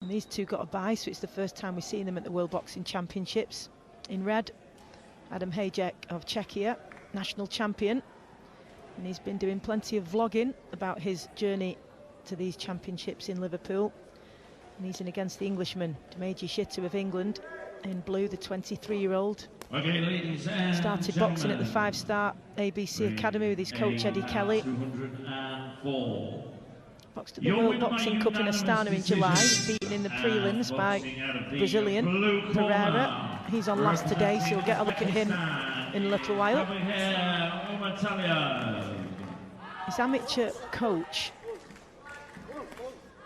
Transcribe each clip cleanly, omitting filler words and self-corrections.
And these two got a bye, so it's the first time we've seen them at the World Boxing Championships. In red, Adam Hajek of Czechia, national champion. And he's been doing plenty of vlogging about his journey to these championships in Liverpool. And he's in against the Englishman, Dimeji Shittu of England. In blue, the 23-year-old. Okay, ladies and started boxing at the 5-star ABC Academy with his coach Eddie Kelly. 204. Boxed at the World Boxing Cup in Astana in July, beaten in the prelims by Brazilian Pereira. He's on last today, so we'll get a look at him in a little while. His amateur coach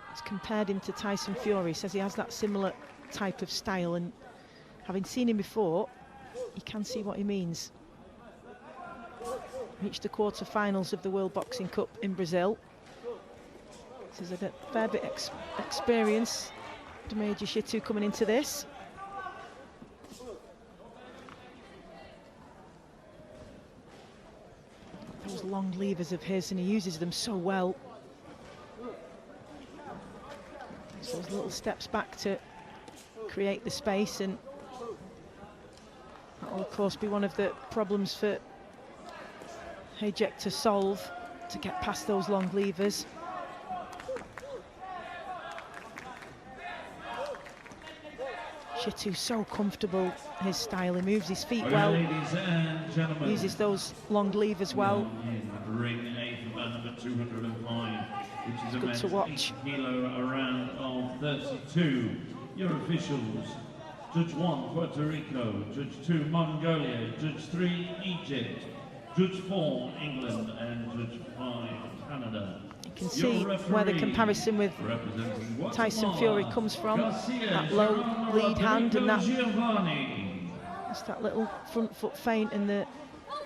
has compared him to Tyson Fury, says he has that similar type of style, and having seen him before, you can see what he means. Reached the quarter-finals of the World Boxing Cup in Brazil. This is a fair bit experience, Dimeji Shittu coming into this. Those long levers of his, and he uses them so well. So those little steps back to create the space, and that will of course be one of the problems for Hajek to solve, to get past those long levers. Shittu's so comfortable, his style, he moves his feet well, uses those long levers well. It's good to watch. Around of 32. Your officials: Judge 1, Puerto Rico; Judge 2, Mongolia; Judge 3, Egypt; Judge 4, England; and Judge 5, Canada. You can see where the comparison with Tyson Fury comes from. That low lead hand and that, just that little front foot feint and the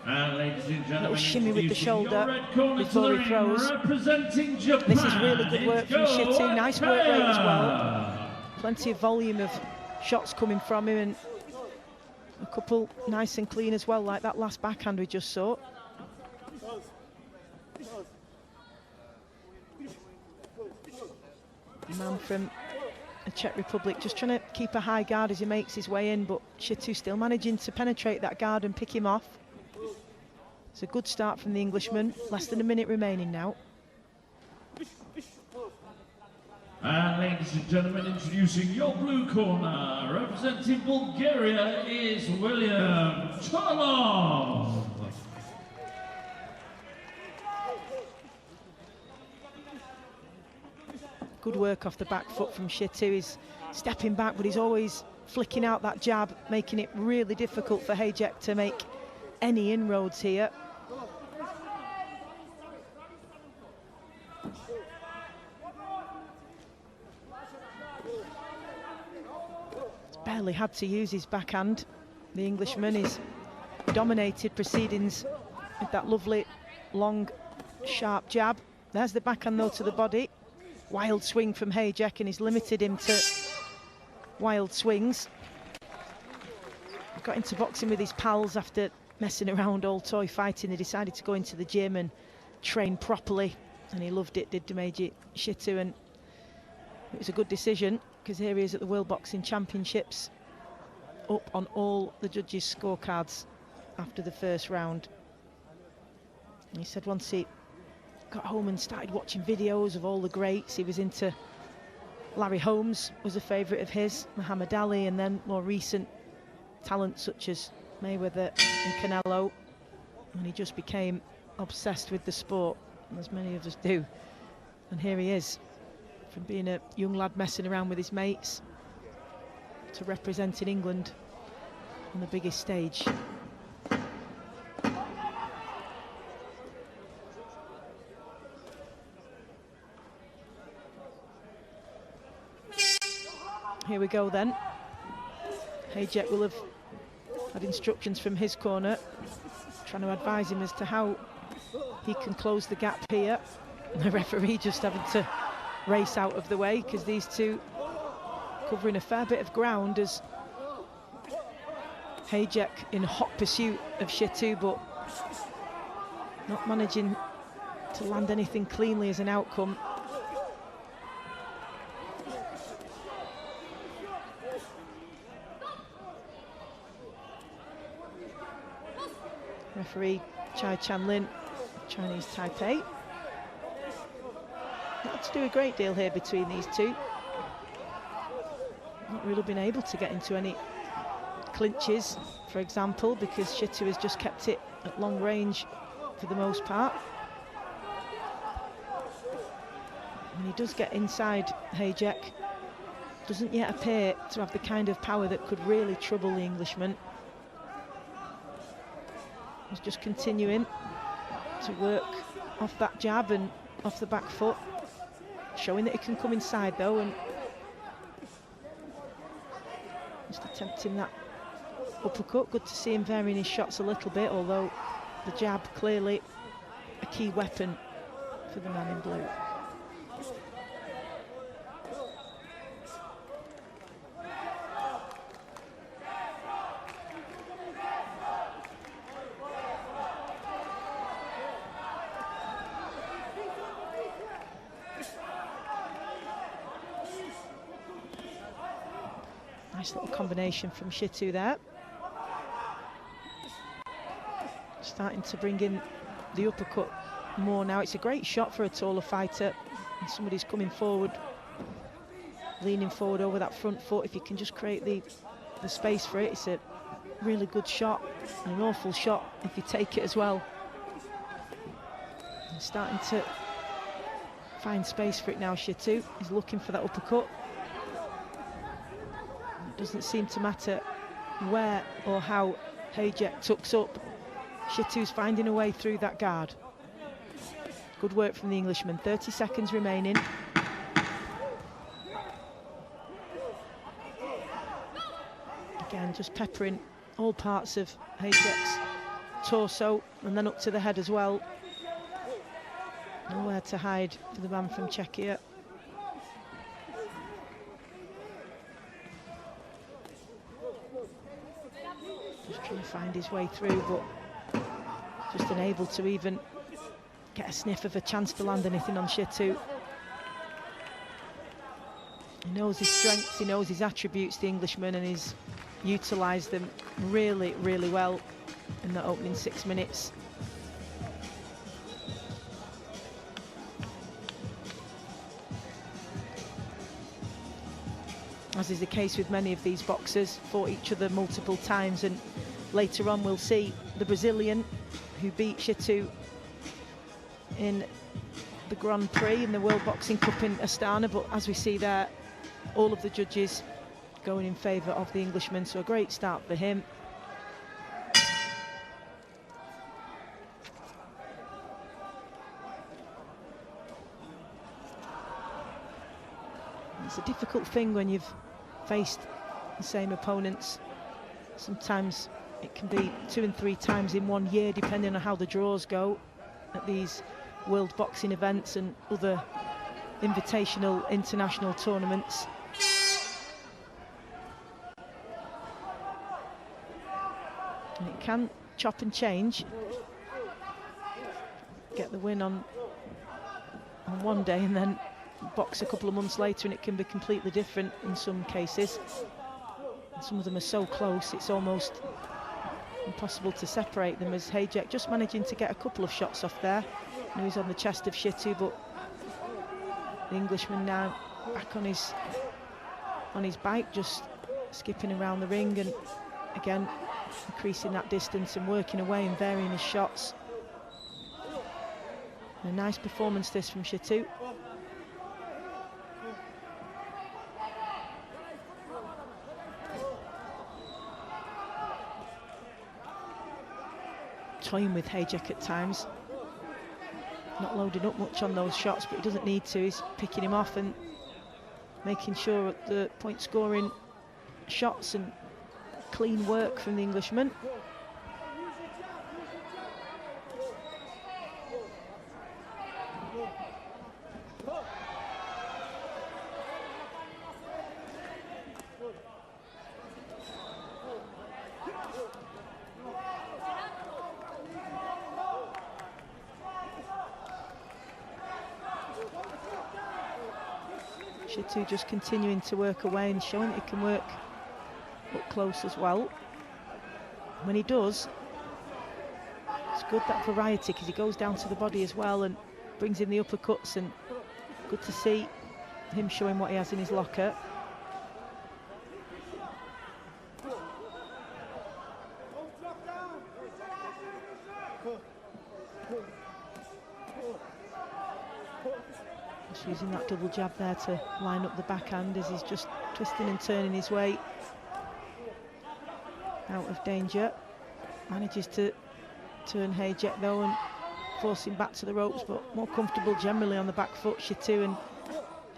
little shimmy with the shoulder before he throws. This is really good work from Shittu. Nice work rate as well. Plenty of volume of shots coming from him, and a couple nice and clean as well, like that last backhand we just saw. The man from the Czech Republic just trying to keep a high guard as he makes his way in, but Shittu still managing to penetrate that guard and pick him off. It's a good start from the Englishman. Less than a minute remaining now. And ladies and gentlemen, introducing your blue corner, representing Bulgaria, is William Charlov. Good work off the back foot from Shittu. He's stepping back, but he's always flicking out that jab, making it really difficult for Hajek to make any inroads here. He's barely had to use his backhand. The Englishman is dominated proceedings with that lovely, long, sharp jab. There's the backhand though to the body. Wild swing from Hajek, and he's limited him to wild swings. Got into boxing with his pals after messing around all toy fighting. They decided to go into the gym and train properly, and he loved it, did Dimeji Shittu, and it was a good decision, because here he is at the World Boxing Championships, up on all the judges' scorecards after the first round. And he said once he got home and started watching videos of all the greats, he was into Larry Holmes, was a favourite of his, Muhammad Ali, and then more recent talent such as Mayweather and Canelo, and he just became obsessed with the sport, as many of us do. And here he is, from being a young lad messing around with his mates to representing England on the biggest stage. Here we go then. Hajek will have had instructions from his corner, trying to advise him as to how he can close the gap here. The referee just having to race out of the way, because these two covering a fair bit of ground, as Hajek in hot pursuit of Shittu, but not managing to land anything cleanly as an outcome. Referee Chai Chan-lin, Chinese Taipei. Not to do a great deal here between these two. Not really been able to get into any clinches, for example, because Shittu has just kept it at long range for the most part. When he does get inside Hajek, doesn't yet appear to have the kind of power that could really trouble the Englishman. He's just continuing to work off that jab and off the back foot, showing that he can come inside though, and just attempting that uppercut. Good to see him varying his shots a little bit, although the jab clearly a key weapon for the man in blue. Nice little combination from Shittu there. Starting to bring in the uppercut more now. It's a great shot for a taller fighter, and somebody's coming forward, leaning forward over that front foot. If you can just create the space for it, it's a really good shot, and an awful shot if you take it as well. And starting to find space for it now, Shittu. He's looking for that uppercut. It doesn't seem to matter where or how Hajek tucks up. Shittu's finding a way through that guard. Good work from the Englishman. 30 seconds remaining. Again, just peppering all parts of Hajek's torso and then up to the head as well. Nowhere to hide for the man from Czechia. Just trying to find his way through, but just unable to even get a sniff of a chance to land anything on Shittu. He knows his strengths, he knows his attributes, the Englishman, and he's utilised them really, really well in that opening 6 minutes. As is the case with many of these boxers, fought each other multiple times, and later on we'll see the Brazilian who beat Shittu in the Grand Prix in the World Boxing Cup in Astana, but as we see there, all of the judges going in favour of the Englishman, so a great start for him. It's a difficult thing when you've faced the same opponents. Sometimes it can be 2 and 3 times in 1 year, depending on how the draws go at these world boxing events and other invitational international tournaments. And it can chop and change. Get the win on one day and then box a couple of months later and it can be completely different in some cases. And some of them are so close it's almost impossible to separate them, as Hajek just managing to get a couple of shots off there. I know he's on the chest of Shittu, but the Englishman now back on his bike, just skipping around the ring and again increasing that distance and working away and varying his shots. And a nice performance this from Shittu. Toying with Hajek at times, not loading up much on those shots, but he doesn't need to. He's picking him off and making sure at the point scoring shots and clean work from the Englishman. Shittu just continuing to work away and showing that he can work up close as well. When he does, It's good, that variety, because he goes down to the body as well and brings in the uppercuts, and good to see him showing what he has in his locker. Just using that double jab there to line up the backhand as he's just twisting and turning his way out of danger. Manages to turn Hajek though and force him back to the ropes, but more comfortable generally on the back foot, Shittu, and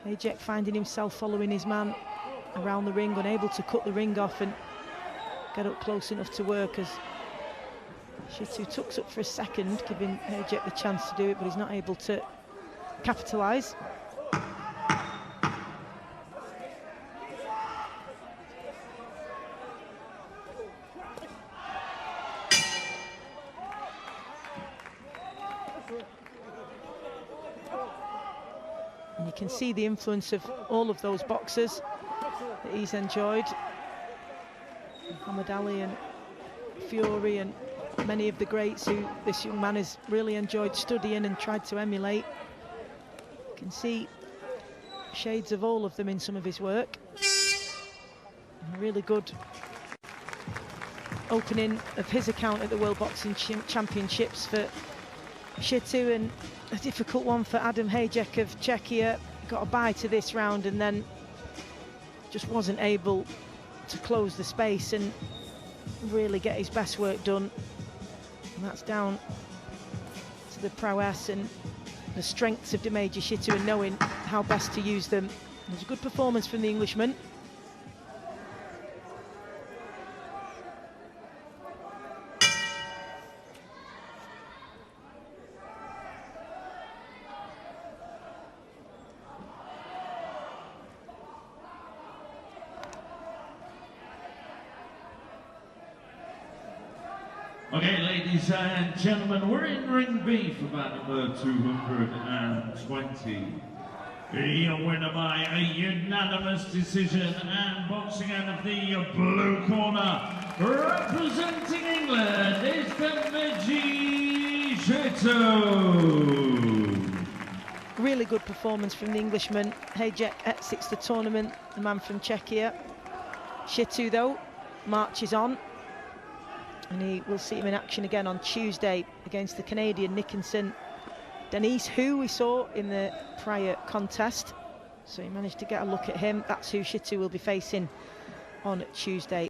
Hajek finding himself following his man around the ring, unable to cut the ring off and get up close enough to work, as Shittu tucks up for a second, giving Hajek the chance to do it, but he's not able to capitalise. And you can see the influence of all of those boxers that he's enjoyed. Muhammad Ali and Fury and many of the greats who this young man has really enjoyed studying and tried to emulate. You can see shades of all of them in some of his work. And a really good opening of his account at the World Boxing Championships for Shittu, and a difficult one for Adam Hajek of Czechia. Got a bye to this round and then just wasn't able to close the space and really get his best work done. And that's down to the prowess and the strengths of Dimeji Shittu and knowing how best to use them. It was a good performance from the Englishman. Okay, ladies and gentlemen, we're in ring B for bout number 220. Your winner by a unanimous decision, and boxing out of the blue corner, representing England, is Dimeji Shittu. Really good performance from the Englishman. Hajek exits the tournament, the man from Czechia. Shittu, though, marches on. And we'll see him in action again on Tuesday against the Canadian Nickinson Denise, who we saw in the prior contest. So he managed to get a look at him. That's who Shittu will be facing on Tuesday.